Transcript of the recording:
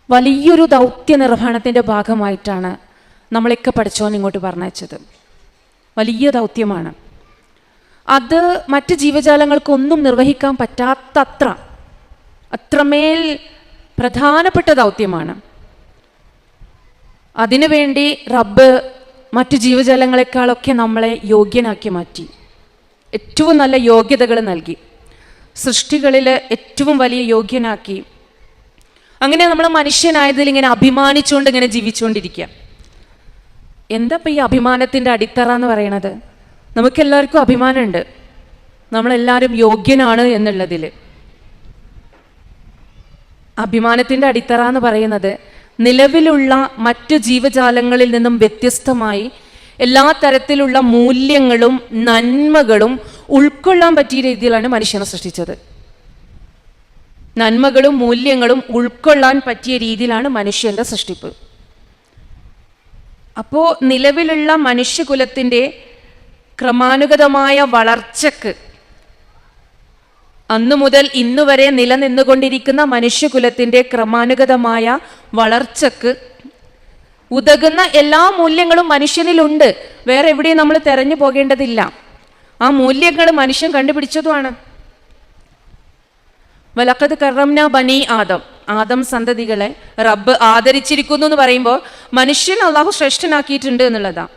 വലിയൊരു ദൗത്യ നിർവഹണത്തിൻ്റെ ഭാഗമായിട്ടാണ് നമ്മളൊക്കെ പഠിച്ചോൻ ഇങ്ങോട്ട് പറഞ്ഞയച്ചത്. വലിയ ദൗത്യമാണ് അത്. മറ്റ് ജീവജാലങ്ങൾക്കൊന്നും നിർവഹിക്കാൻ പറ്റാത്തത്ര അത്രമേൽ പ്രധാനപ്പെട്ട ദൗത്യമാണ്. അതിനുവേണ്ടി റബ്ബ് മറ്റു ജീവജാലങ്ങളെക്കാളൊക്കെ നമ്മളെ യോഗ്യനാക്കി മാറ്റി. ഏറ്റവും നല്ല യോഗ്യതകൾ നൽകി, സൃഷ്ടികളിൽ ഏറ്റവും വലിയ യോഗ്യനാക്കി. അങ്ങനെ നമ്മൾ മനുഷ്യനായതിൽ ഇങ്ങനെ അഭിമാനിച്ചുകൊണ്ട് ഇങ്ങനെ ജീവിച്ചുകൊണ്ടിരിക്കുക. എന്താ ഇപ്പം ഈ അഭിമാനത്തിൻ്റെ അടിത്തറ എന്ന് പറയണത്? നമുക്കെല്ലാവർക്കും അഭിമാനമുണ്ട്, നമ്മളെല്ലാവരും യോഗ്യനാണ് എന്നുള്ളതിൽ. അഭിമാനത്തിൻ്റെ അടിത്തറ എന്ന് പറയുന്നത് നിലവിലുള്ള മറ്റു ജീവജാലങ്ങളിൽ നിന്നും വ്യത്യസ്തമായി എല്ലാ തരത്തിലുള്ള മൂല്യങ്ങളും നന്മകളും ഉൾക്കൊള്ളാൻ പറ്റിയ രീതിയിലാണ് മനുഷ്യനെ സൃഷ്ടിച്ചത്. നന്മകളും മൂല്യങ്ങളും ഉൾക്കൊള്ളാൻ പറ്റിയ രീതിയിലാണ് മനുഷ്യൻ്റെ സൃഷ്ടിപ്പ്. അപ്പോൾ നിലവിലുള്ള മനുഷ്യകുലത്തിൻ്റെ ക്രമാനുഗതമായ വളർച്ചക്ക്, അന്നു മുതൽ ഇന്നു വരെ നിലനിന്നുകൊണ്ടിരിക്കുന്ന മനുഷ്യകുലത്തിൻ്റെ ക്രമാനുഗതമായ വളർച്ചക്ക് ഉതകുന്ന എല്ലാ മൂല്യങ്ങളും മനുഷ്യനിലുണ്ട്. വേറെ എവിടെയും നമ്മൾ തെരഞ്ഞു പോകേണ്ടതില്ല. ആ മൂല്യങ്ങൾ മനുഷ്യൻ കണ്ടുപിടിച്ചതുമാണ്. വലഖദ് കറംന ബനി ആദം, ആദം സന്തതികളെ റബ്ബ് ആദരിച്ചിരിക്കുന്നു എന്ന് പറയുമ്പോൾ മനുഷ്യൻ അള്ളാഹു ശ്രേഷ്ഠനാക്കിയിട്ടുണ്ട് എന്നുള്ളതാണ്.